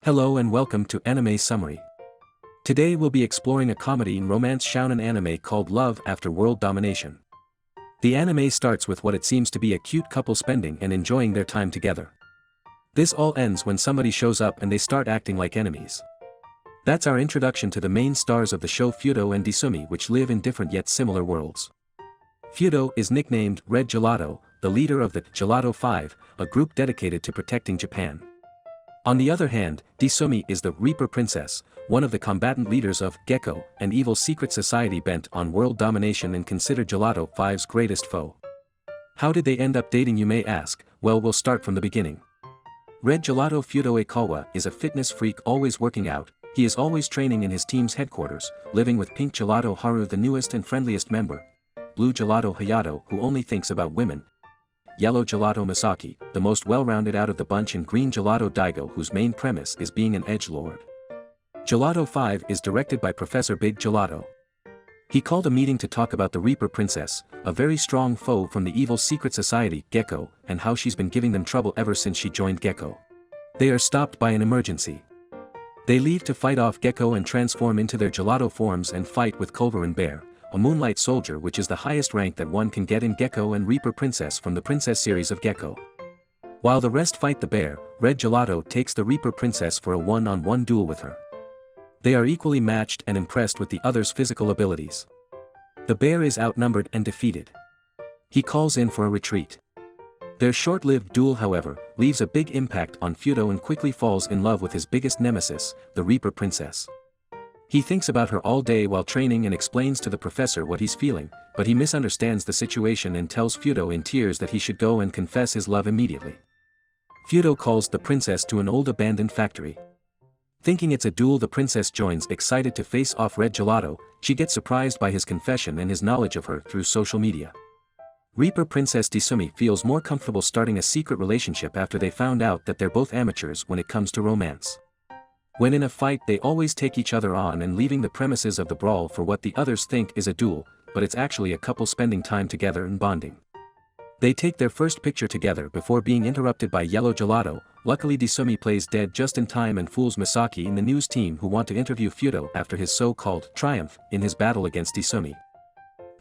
Hello and welcome to Anime Summary. Today we'll be exploring a comedy and romance shounen anime called Love After World Domination. The anime starts with what it seems to be a cute couple spending and enjoying their time together. This all ends when somebody shows up and they start acting like enemies. That's our introduction to the main stars of the show Fudou and Desumi, which live in different yet similar worlds. Fudou is nicknamed Red Gelato, the leader of the Gelato 5, a group dedicated to protecting Japan. On the other hand, Desumi is the Reaper Princess, one of the combatant leaders of Gecko, an evil secret society bent on world domination and considered Gelato 5's greatest foe. How did they end up dating, you may ask? Well, we'll start from the beginning. Red Gelato Fudou Aikawa is a fitness freak always working out. He is always training in his team's headquarters, living with Pink Gelato Haru, the newest and friendliest member, Blue Gelato Hayato, who only thinks about women, Yellow Gelato Misaki, the most well-rounded out of the bunch, and Green Gelato Daigo, whose main premise is being an edgelord. Gelato 5 is directed by Professor Big Gelato. He called a meeting to talk about the Reaper Princess, a very strong foe from the evil secret society, Gecko, and how she's been giving them trouble ever since she joined Gecko. They are stopped by an emergency. They leave to fight off Gecko and transform into their Gelato forms and fight with Culver and Bear, a moonlight soldier, which is the highest rank that one can get in Gecko, and Reaper Princess from the Princess series of Gecko. While the rest fight the bear, Red Gelato takes the Reaper Princess for a one-on-one duel with her. They are equally matched and impressed with the other's physical abilities. The bear is outnumbered and defeated. He calls in for a retreat. Their short-lived duel, however, leaves a big impact on Fudou and quickly falls in love with his biggest nemesis, the Reaper Princess. He thinks about her all day while training and explains to the professor what he's feeling, but he misunderstands the situation and tells Fudou in tears that he should go and confess his love immediately. Fudou calls the princess to an old abandoned factory. Thinking it's a duel, the princess joins, excited to face off Red Gelato. She gets surprised by his confession and his knowledge of her through social media. Reaper Princess Desumi feels more comfortable starting a secret relationship after they found out that they're both amateurs when it comes to romance. When in a fight, they always take each other on and leaving the premises of the brawl for what the others think is a duel, but it's actually a couple spending time together and bonding. They take their first picture together before being interrupted by Yellow Gelato. Luckily, Desumi plays dead just in time and fools Misaki in the news team, who want to interview Fudou after his so-called triumph in his battle against Desumi.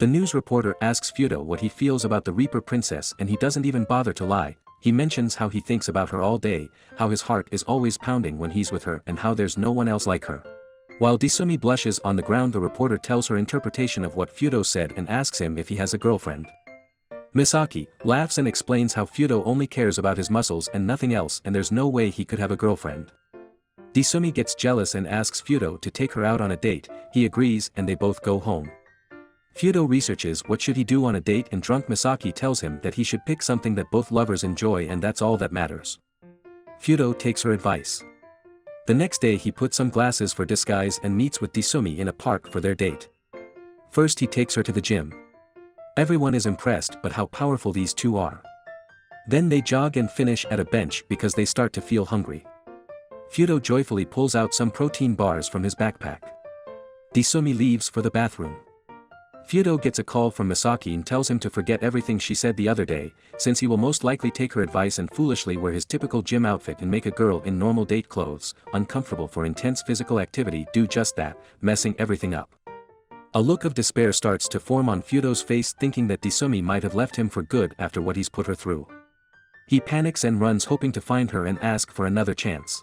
The news reporter asks Fudou what he feels about the Reaper Princess, and he doesn't even bother to lie. He mentions how he thinks about her all day, how his heart is always pounding when he's with her, and how there's no one else like her. While Desumi blushes on the ground, the reporter tells her interpretation of what Fudou said and asks him if he has a girlfriend. Misaki laughs and explains how Fudou only cares about his muscles and nothing else, and there's no way he could have a girlfriend. Desumi gets jealous and asks Fudou to take her out on a date. He agrees and they both go home. Fudou researches what should he do on a date, and drunk Misaki tells him that he should pick something that both lovers enjoy, and that's all that matters. Fudou takes her advice. The next day he puts some glasses for disguise and meets with Desumi in a park for their date. First he takes her to the gym. Everyone is impressed by how powerful these two are. Then they jog and finish at a bench because they start to feel hungry. Fudou joyfully pulls out some protein bars from his backpack. Desumi leaves for the bathroom. Fudou gets a call from Misaki and tells him to forget everything she said the other day, since he will most likely take her advice and foolishly wear his typical gym outfit and make a girl in normal date clothes, uncomfortable for intense physical activity, do just that, messing everything up. A look of despair starts to form on Fudou's face, thinking that Desumi might have left him for good after what he's put her through. He panics and runs, hoping to find her and ask for another chance.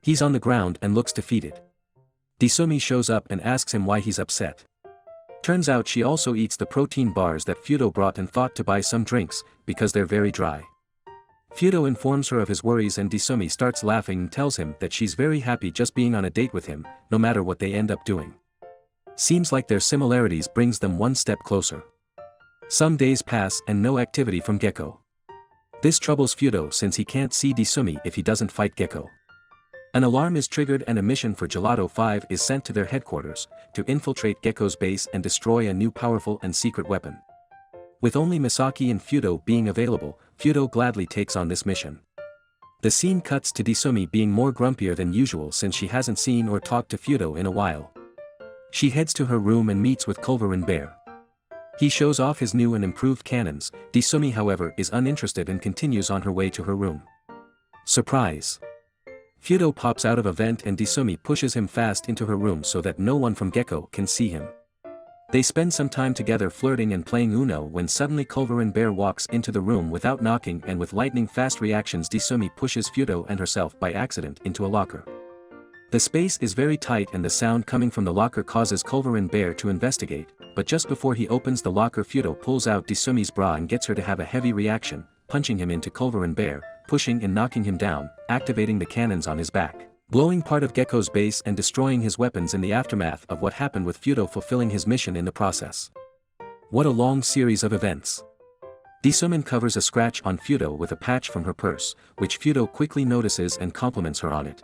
He's on the ground and looks defeated. Desumi shows up and asks him why he's upset. Turns out she also eats the protein bars that Fudou brought and thought to buy some drinks, because they're very dry. Fudou informs her of his worries and Desumi starts laughing and tells him that she's very happy just being on a date with him, no matter what they end up doing. Seems like their similarities brings them one step closer. Some days pass and no activity from Gecko. This troubles Fudou since he can't see Desumi if he doesn't fight Gecko. An alarm is triggered and a mission for Gelato 5 is sent to their headquarters, to infiltrate Gecko's base and destroy a new powerful and secret weapon. With only Misaki and Fudou being available, Fudou gladly takes on this mission. The scene cuts to Desumi being more grumpier than usual since she hasn't seen or talked to Fudou in a while. She heads to her room and meets with Culver and Bear. He shows off his new and improved cannons. Desumi, however, is uninterested and continues on her way to her room. Surprise! Fudou pops out of a vent and Desumi pushes him fast into her room so that no one from Gecko can see him. They spend some time together flirting and playing Uno when suddenly Culver and Bear walks into the room without knocking, and with lightning-fast reactions Desumi pushes Fudou and herself by accident into a locker. The space is very tight and the sound coming from the locker causes Culver and Bear to investigate, but just before he opens the locker Fudou pulls out Desumi's bra and gets her to have a heavy reaction, punching him into Culver and Bear, pushing and knocking him down, activating the cannons on his back, blowing part of Gecko's base and destroying his weapons in the aftermath of what happened, with Fudou fulfilling his mission in the process. What a long series of events. Desumi covers a scratch on Fudou with a patch from her purse, which Fudou quickly notices and compliments her on it.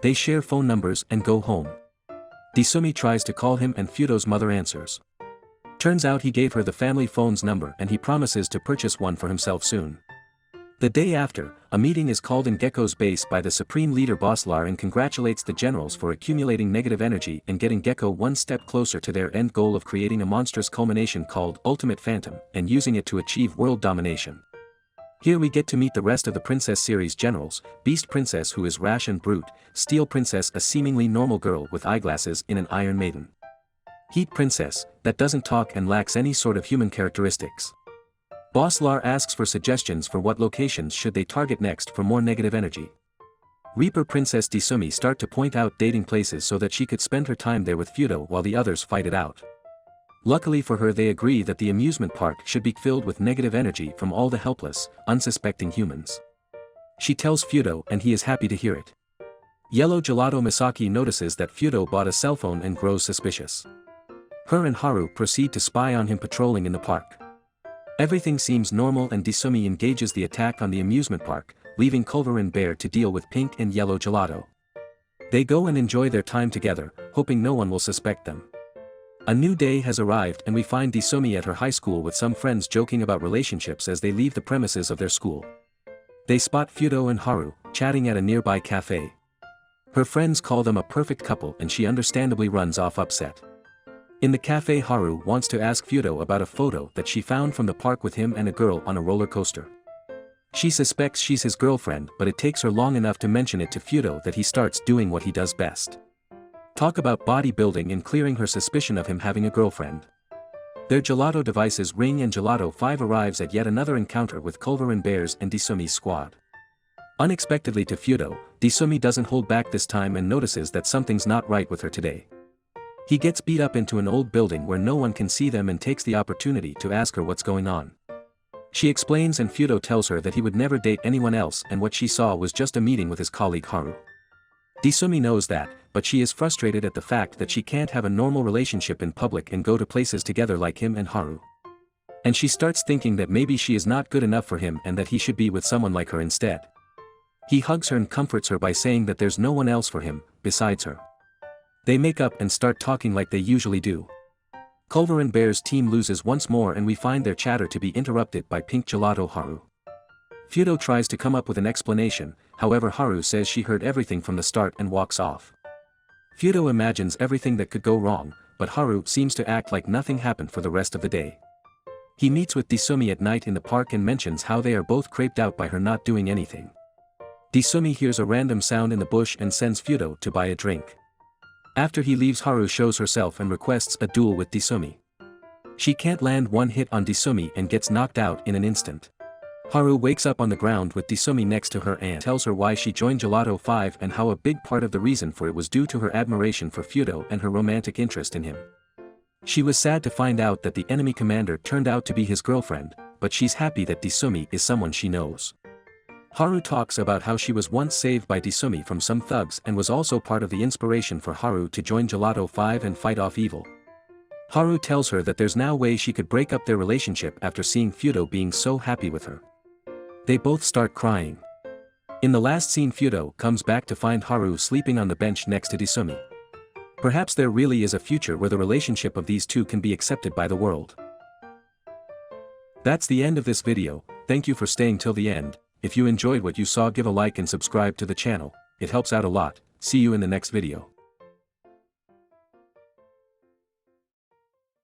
They share phone numbers and go home. Desumi tries to call him and Fudou's mother answers. Turns out he gave her the family phone's number and he promises to purchase one for himself soon. The day after, a meeting is called in Gecko's base by the supreme leader Bosslar and congratulates the generals for accumulating negative energy and getting Gecko one step closer to their end goal of creating a monstrous culmination called Ultimate Phantom and using it to achieve world domination. Here we get to meet the rest of the Princess series generals: Beast Princess, who is rash and brute; Steel Princess, a seemingly normal girl with eyeglasses in an Iron Maiden; Heat Princess, that doesn't talk and lacks any sort of human characteristics. Bosslar asks for suggestions for what locations should they target next for more negative energy. Reaper Princess Desumi start to point out dating places so that she could spend her time there with Fudou while the others fight it out. Luckily for her, they agree that the amusement park should be filled with negative energy from all the helpless, unsuspecting humans. She tells Fudou and he is happy to hear it. Yellow Gelato Misaki notices that Fudou bought a cell phone and grows suspicious. Her and Haru proceed to spy on him patrolling in the park. Everything seems normal and Desumi engages the attack on the amusement park, leaving Culver and Bear to deal with Pink and Yellow Gelato. They go and enjoy their time together, hoping no one will suspect them. A new day has arrived and we find Desumi at her high school with some friends joking about relationships as they leave the premises of their school. They spot Fudou and Haru, chatting at a nearby cafe. Her friends call them a perfect couple and she understandably runs off upset. In the cafe, Haru wants to ask Fudou about a photo that she found from the park with him and a girl on a roller coaster. She suspects she's his girlfriend, but it takes her long enough to mention it to Fudou that he starts doing what he does best. Talk about bodybuilding and clearing her suspicion of him having a girlfriend. Their gelato devices ring and Gelato 5 arrives at yet another encounter with Culver and Bears and Desumi's squad. Unexpectedly to Fudou, Desumi doesn't hold back this time and notices that something's not right with her today. He gets beat up into an old building where no one can see them and takes the opportunity to ask her what's going on. She explains and Fudou tells her that he would never date anyone else and what she saw was just a meeting with his colleague Haru. Desumi knows that, but she is frustrated at the fact that she can't have a normal relationship in public and go to places together like him and Haru. And she starts thinking that maybe she is not good enough for him and that he should be with someone like her instead. He hugs her and comforts her by saying that there's no one else for him, besides her. They make up and start talking like they usually do. Culver and Bear's team loses once more and we find their chatter to be interrupted by Pink Gelato Haru. Fudou tries to come up with an explanation, however Haru says she heard everything from the start and walks off. Fudou imagines everything that could go wrong, but Haru seems to act like nothing happened for the rest of the day. He meets with Desumi at night in the park and mentions how they are both creeped out by her not doing anything. Desumi hears a random sound in the bush and sends Fudou to buy a drink. After he leaves, Haru shows herself and requests a duel with Desumi. She can't land one hit on Desumi and gets knocked out in an instant. Haru wakes up on the ground with Desumi next to her and tells her why she joined Gelato 5 and how a big part of the reason for it was due to her admiration for Fudou and her romantic interest in him. She was sad to find out that the enemy commander turned out to be his girlfriend, but she's happy that Desumi is someone she knows. Haru talks about how she was once saved by Desumi from some thugs and was also part of the inspiration for Haru to join Gelato 5 and fight off evil. Haru tells her that there's now a way she could break up their relationship after seeing Fudou being so happy with her. They both start crying. In the last scene, Fudou comes back to find Haru sleeping on the bench next to Desumi. Perhaps there really is a future where the relationship of these two can be accepted by the world. That's the end of this video. Thank you for staying till the end. If you enjoyed what you saw, give a like and subscribe to the channel, it helps out a lot. See you in the next video.